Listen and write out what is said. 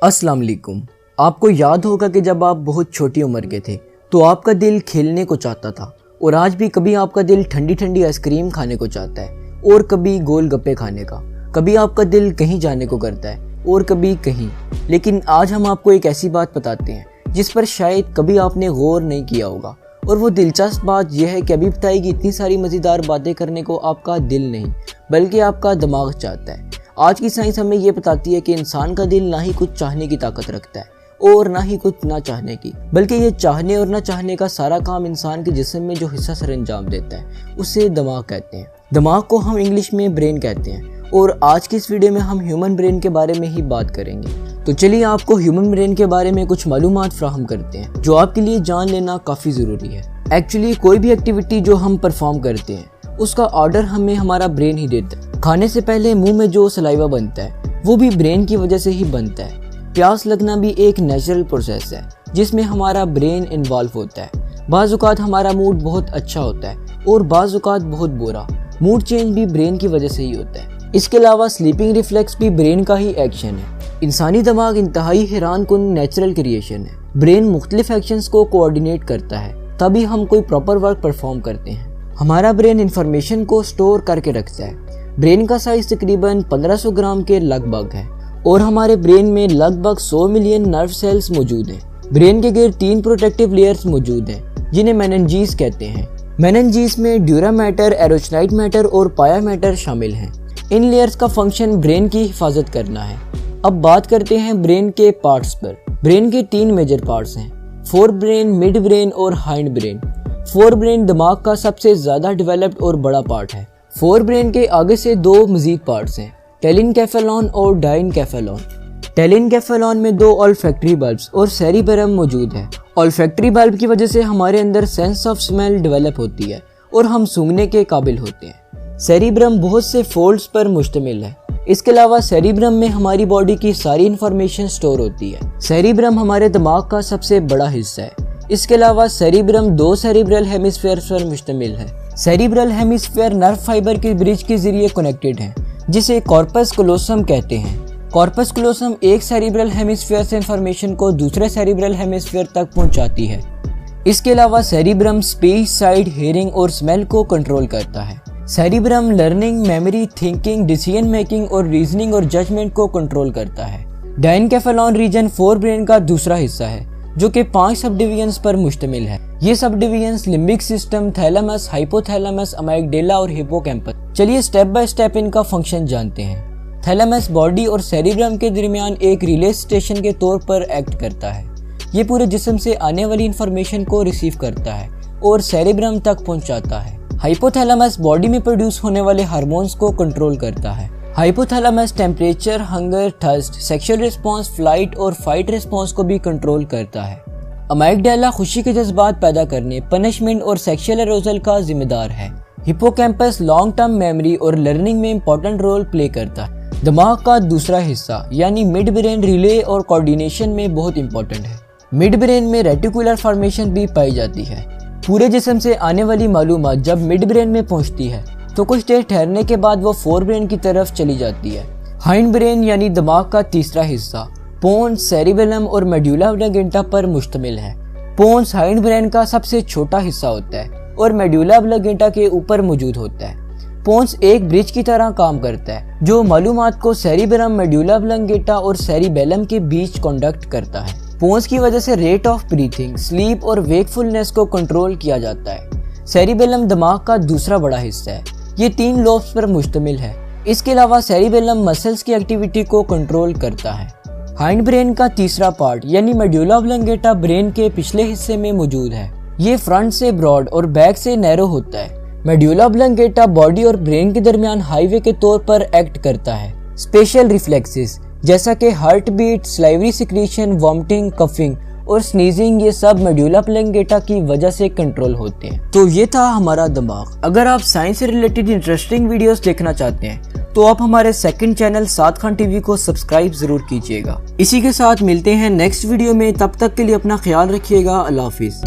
अस्सलाम वालेकुम। आपको याद होगा कि जब आप बहुत छोटी उम्र के थे तो आपका दिल खेलने को चाहता था और आज भी कभी आपका दिल ठंडी ठंडी आइसक्रीम खाने को चाहता है और कभी गोलगप्पे खाने का। कभी आपका दिल कहीं जाने को करता है और कभी कहीं। लेकिन आज हम आपको एक ऐसी बात बताते हैं जिस पर शायद कभी आपने गौर नहीं किया होगा, और वो दिलचस्प बात यह है कि अभी बताएगी इतनी सारी मज़ेदार बातें करने को आपका दिल नहीं बल्कि आपका दिमाग चाहता है। आज की साइंस हमें ये बताती है कि इंसान का दिल ना ही कुछ चाहने की ताकत रखता है और ना ही कुछ ना चाहने की, बल्कि ये चाहने और ना चाहने का सारा काम इंसान के जिस्म में जो हिस्सा सर अंजाम देता है उसे दिमाग कहते हैं। दिमाग को हम इंग्लिश में ब्रेन कहते हैं और आज की इस वीडियो में हम ह्यूमन ब्रेन के बारे में ही बात करेंगे। तो चलिए आपको ह्यूमन ब्रेन के बारे में कुछ मालूमात फ्राहम करते हैं जो आपके लिए जान लेना काफ़ी ज़रूरी है। एक्चुअली कोई भी एक्टिविटी जो हम परफॉर्म करते हैं उसका ऑर्डर हमें हमारा ब्रेन ही देता है। खाने से पहले मुंह में जो सलाइवा बनता है वो भी ब्रेन की वजह से ही बनता है। प्यास लगना भी एक नेचुरल प्रोसेस है जिसमें हमारा ब्रेन इन्वॉल्व होता है। बाज़ औक़ात हमारा मूड बहुत अच्छा होता है और बाज़ औक़ात बहुत बुरा। मूड चेंज भी ब्रेन की वजह से ही होता है। इसके अलावा स्लीपिंग रिफ्लेक्स भी ब्रेन का ही एक्शन है। इंसानी दिमाग इंतहाई हैरान कुन नेचुरल क्रिएशन है। ब्रेन मुख्तलिफ एक्शंस को कोऑर्डिनेट करता है तभी हम कोई प्रॉपर वर्क परफॉर्म करते हैं। हमारा ब्रेन इंफॉर्मेशन को स्टोर करके रखता है। ब्रेन का साइज तकरीबन 1500 ग्राम के लगभग है और हमारे ब्रेन में लगभग 100 मिलियन नर्व सेल्स मौजूद हैं। ब्रेन के गिर्द 3 प्रोटेक्टिव लेयर्स मौजूद हैं जिन्हें मेनिंजीज कहते हैं। मेनिंजीज में ड्यूरा मैटर, एरोचनाइट मैटर और पाया मैटर शामिल हैं। इन लेयर्स का फंक्शन ब्रेन की हिफाजत करना है। अब बात करते हैं ब्रेन के पार्ट्स पर। ब्रेन के 3 मेजर पार्ट्स हैं, फोर ब्रेन, मिड ब्रेन और हाइंड ब्रेन। फोर ब्रेन दिमाग का सबसे ज्यादा डेवलप्ड और बड़ा पार्ट है। फोर ब्रेन के आगे से 2 मजीद पार्ट्स हैं, टेलिनकेफेलॉन और डाइनकेफेलॉन। टेलिनकेफेलॉन में 2 ऑल्फैक्टरी बल्ब्स और सेरिबेरम मौजूद है। ऑल्फैक्टरी बल्ब की वजह से हमारे अंदर सेंस ऑफ स्मेल डेवलप होती है और हम सूंघने के काबिल होते हैं। सेरिब्रम बहुत से फोल्ड्स पर मुश्तमिल है। इसके अलावा सेरिब्रम में हमारी बॉडी की सारी इंफॉर्मेशन स्टोर होती है। सेरिब्रम हमारे दिमाग का सबसे बड़ा हिस्सा है। इसके अलावा सेरिब्रम 2 सेरिब्रल हेमिस्फीयर पर मुश्तमिल है। सेरिब्रल हेमिस्फीयर नर्व फाइबर के ब्रिज के जरिए कनेक्टेड है जिसे कॉर्पस कलोसम कहते हैं। कॉर्पस कलोसम एक सेरिब्रल हेमिस्फीयर से इंफॉर्मेशन को दूसरे सेरिब्रल हेमिस्फीयर तक पहुंचाती है। इसके अलावा सेरिब्रम स्पीच, साइट, हियरिंग और स्मेल को कंट्रोल करता है। Cerebrum learning, memory, thinking, decision making और रीजनिंग और जजमेंट को कंट्रोल करता है। डाइनकेफेलॉन रीजन फोर ब्रेन का दूसरा हिस्सा है जो कि 5 सब डिवीजन्स पर मुश्तमिल है। ये सब divisions limbic system, thalamus, hypothalamus, amygdala और हिप्पोकैम्पस। चलिए स्टेप बाय स्टेप इनका फंक्शन जानते हैं। थैलेमस बॉडी और सेरिब्रम के दरमियान एक रिले स्टेशन के तौर पर एक्ट करता है। ये पूरे जिस्म से आने वाली इंफॉर्मेशन को रिसीव करता है और सेरिब्रम तक पहुंचाता है। हाइपोथैलेमस बॉडी में प्रोड्यूस होने वाले हार्मोन्स को कंट्रोल करता है। Hypothalamus temperature, hunger, thirst, sexual response, flight और फाइट रिस्पांस को भी कंट्रोल करता है। अमाइगडाला खुशी के जज्बात पैदा करने, पनिशमेंट और सेक्सुअल एरोजल का जिम्मेदार है। हिप्पोकैम्पस लॉन्ग टर्म मेमोरी और लर्निंग में इंपॉर्टेंट रोल प्ले करता है। दिमाग का दूसरा हिस्सा यानी मिड ब्रेन रिले और कोऑर्डिनेशन में बहुत इंपॉर्टेंट है। मिड ब्रेन में रेटिकुलर फॉर्मेशन भी पाई जाती है। पूरे जिस्म से आने वाली मालूमात जब मिड ब्रेन में पहुंचती है तो कुछ देर ठहरने के बाद वो फोर ब्रेन की तरफ चली जाती है। हाइंड ब्रेन यानी दिमाग का तीसरा हिस्सा पोन्स, सेरिबेलम और मेडुला ऑब्लिंगेटा पर मुश्तमिल है। पोन्स हाइंड ब्रेन का सबसे छोटा हिस्सा होता है और मेडुला ऑब्लिंगेटा के ऊपर मौजूद होता है। पोन्स एक ब्रिज की तरह काम करता है जो मालूमात को सेरिबेलम, मेडुला ऑब्लिंगेटा और सेरिबेलम के बीच कंडक्ट करता है। पोन्स की वजह से रेट ऑफ ब्रीथिंग, स्लीप और वेकफुलनेस को कंट्रोल किया जाता है। सेरिबेलम दिमाग का दूसरा बड़ा हिस्सा है। ये 3 लोब्स पर मुश्तमिल है। इसके अलावा सेरिबेलम मसल्स की एक्टिविटी को कंट्रोल करता है। हाइंड ब्रेन का तीसरा पार्ट यानी मेडुला ऑब्लिंगेटा ब्रेन के पिछले हिस्से में मौजूद है। ये फ्रंट से ब्रॉड और बैक से नैरो होता है। मेडुला ऑब्लिंगेटा बॉडी और ब्रेन के दरमियान हाईवे के तौर पर एक्ट करता है। स्पेशल रिफ्लेक्सेस जैसा कि heart beat, salivary secretion, vomiting, coughing और स्नीजिंग ये सब मेडुला ऑब्लिंगेटा की वजह से कंट्रोल होते हैं। तो ये था हमारा दिमाग। अगर आप साइंस से रिलेटेड इंटरेस्टिंग वीडियोस देखना चाहते हैं तो आप हमारे सेकंड चैनल साद खान टीवी को सब्सक्राइब जरूर कीजिएगा। इसी के साथ मिलते हैं नेक्स्ट वीडियो में। तब तक के लिए अपना ख्याल रखिएगा। अल्लाह हाफिज।